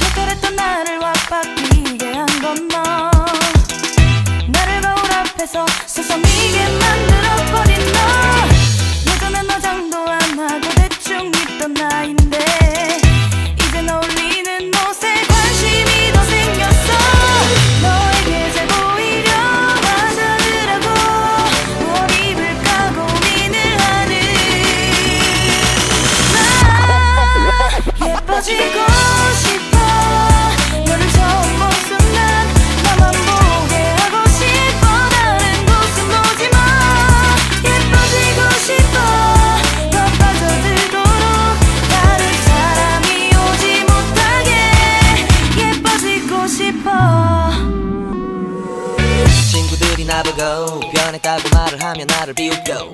털털했던 나를 확바뀌게 한 건 너. 나를 거울 앞에서 서성이게 만들어버린 너. 예전엔 화장도 안 하고 대충 입던 나인데 이젠 어울리는 옷에 관심이 더 생겼어. 너에게 잘 보이려 하자느라고 무엇 입을까 고민을 하는 나. 예뻐지고 싶어. 너를 처음 본 순간 나만 보게 하고 싶어. 다른 곳은 보지 마. 예뻐지고 싶어. 더 빠져들도록 다른 사람이 오지 못하게 예뻐지고 싶어. 친구들이 나보고 변했다고 말을 하면 나를 비웃고,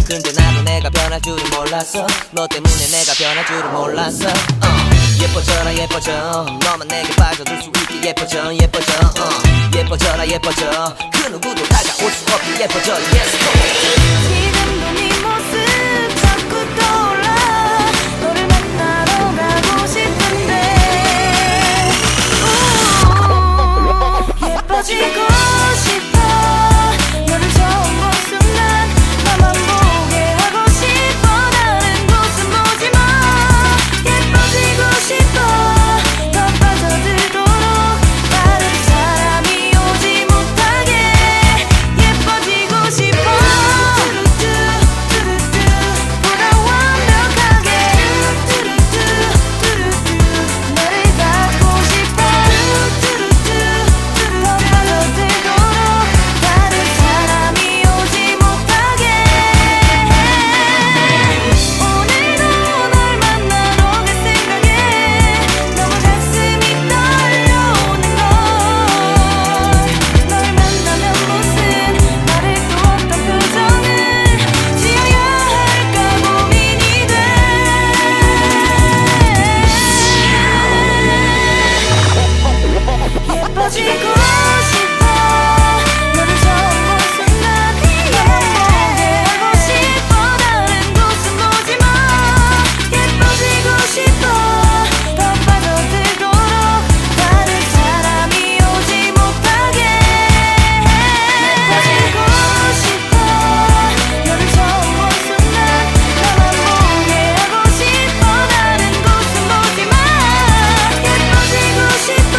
근데 나도 내가 변할 줄은 몰랐어. 너 때문에 내가 변할 줄은 몰랐어. 예뻐져라 예뻐져. 너만 내게 빠져들 수 있게 예뻐져 예뻐져. 예뻐져라 예뻐져. 그 누구도 다가올 수 없게 예뻐져. Yes go. 지금도 네 모습 자꾸 떠올라. 너를 만나러 가고 싶은데 예뻐지고 싶어. 너를 처음 본 순간 나만 보게 하고 싶어. 다른 곳은 보지 마. 예뻐지고 싶어. 더 빠져들도록 다른 사람이 오지 못하게 예뻐지고 싶어. 보다 완벽하게 너를 갖고 싶어. 더 빠져들도록 다른 사람이 오지 못하게. 오늘도 널 만나러 갈 생각에 너무 가슴이 떨려오는 걸. 널 만나면 무슨 말을 또 어떤 표정을 지어야 할까 고민이 돼. 예뻐지고 싶어. 너를 처음 본 순간 나만 보게 하고 싶어. 다른 곳은 보지 마. 예뻐지고 싶어. 더 빠져들도록 다른 사람이 오지 못하게 예뻐지고 싶어. 너를 처음 본 순간 나만 보게 하고 싶어. 다른 곳은 보지 마. 예뻐지고 싶어.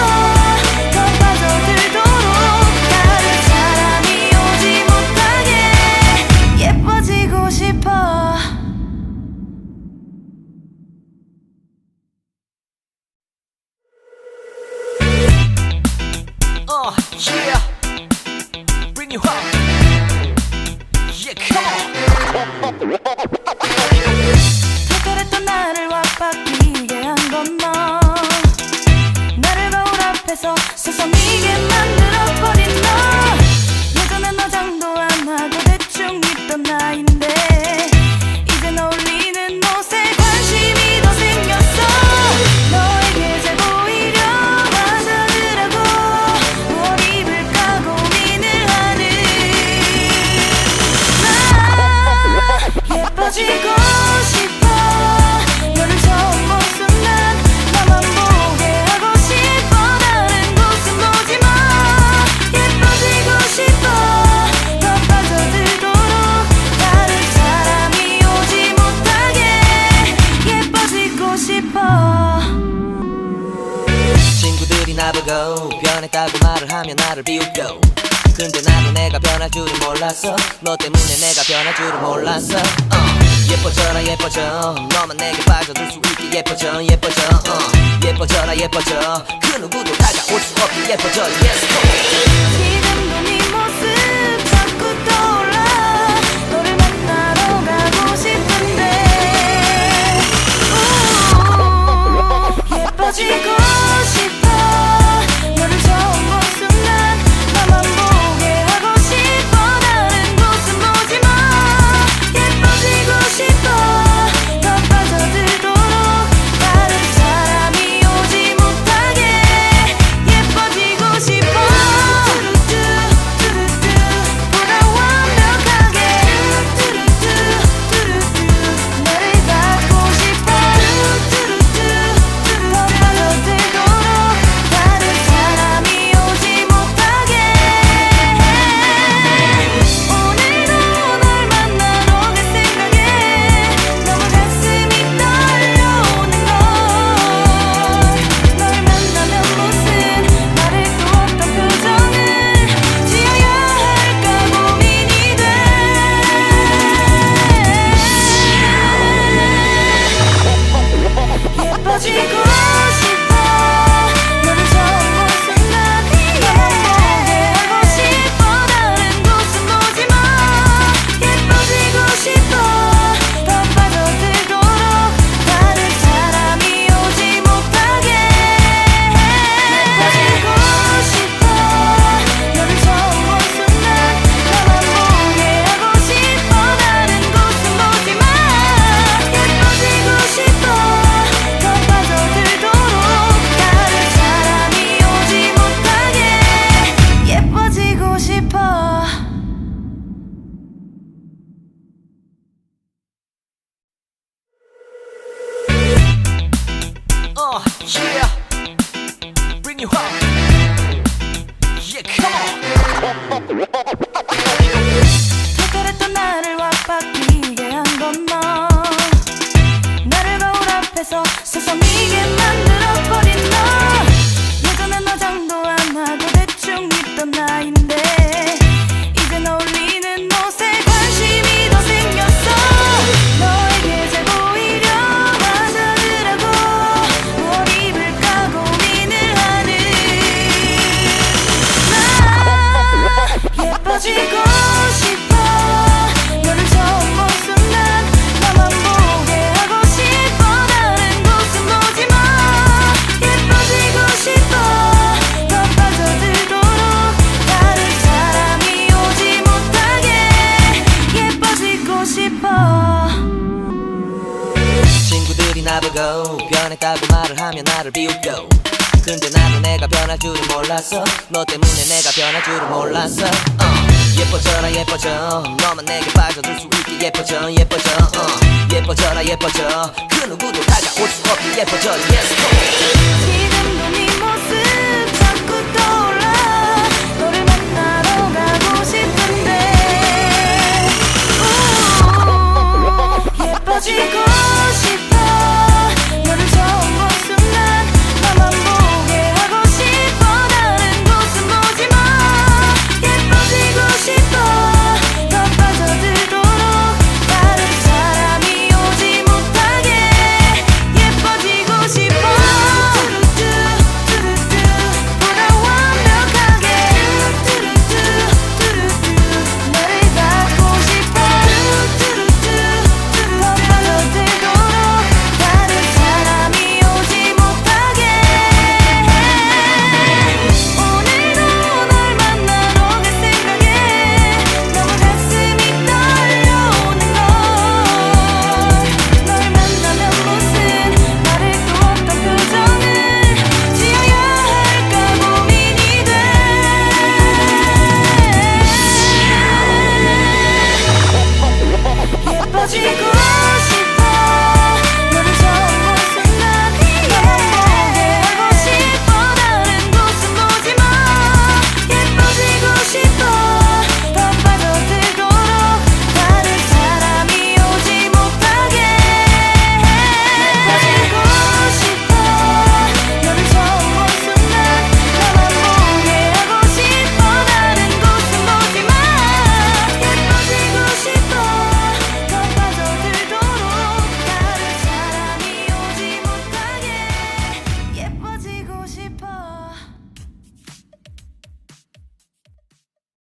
더 빠져들도록 다른 사람이 오지 못하게 예뻐지고 싶어. Yeah. Bring you up. Yeah, come on. 털털했던 나를 확바뀌게 한 건 너. 나를 거울 앞에서 서성이게 만들어버린 너. 예전엔 화장도 안 하고 대충 입던 나인데 이젠 어울리는 옷에 관심이 더 생겼어. 너에게 잘 보이려 하자느라고 무엇 입을까 고민을 하는 나. 예뻐지고 싶어. 너를 처음 본 순간 나만 보게 하고 싶어. 다른 곳은 보지 마. 예뻐지고 싶어. 더 빠져들도록 다른 사람이 오지 못하게 예뻐지고 싶어. 친구들이 나보고 변했다고 말을 하면 나를 비웃고, 근데 나도 내가 변할 줄은 몰랐어. 너 때문에 내가 변할 줄은 몰랐어. 예뻐져라 예뻐져. 너만 내게 빠져들 수 있게 예뻐져 예뻐져. 예뻐져라 예뻐져. 그 누구도 다가올 수 없게 예뻐져. Yes go. 지금도 네 모습 자꾸 떠올라. 너를 만나러 가고 싶은데 예뻐지고 싶어. 너를 처음 본 순간 나만 보게 하고 싶어. 다른 곳은 보지 마. 예뻐지고 싶어. 더 빠져들도록 다른 사람이 오지 못하게 예뻐지고 싶어. Yeah, bring you home. Yeah, come on. 특별했던 나를 와바뀌게 한 건 너. 나를 거울 앞에서 서성이게 만들어버린 너. 예전엔 화장도 안 하고 대충 입던 나인데 이젠 어울리는 옷에 관심이 더 생겼어. 너에게 잘 보이려 화장을 하고 뭘 입을까 고민을 하는 나. 예뻐지고 싶어. 너를 처음 본 순간 나만 보게 하고 싶어. 다른 곳은 보지 마. 예뻐지고 싶어. 더 빠져들도록 다른 사람이 오지 못하게 예뻐지고 싶어. 친구들이 나보고 변했다고 말을 하면 나를 비웃고 근데 나도 내가 변할 줄은 몰랐어. 너 때문에 내가 변할 줄은 몰랐어. 예뻐져라 예뻐져. 너만 내게 빠져들 수 있게 예뻐져 예뻐져. 예뻐져라 예뻐져. 그 누구도 다가올 수 없게 예뻐져. Yes, go. 지금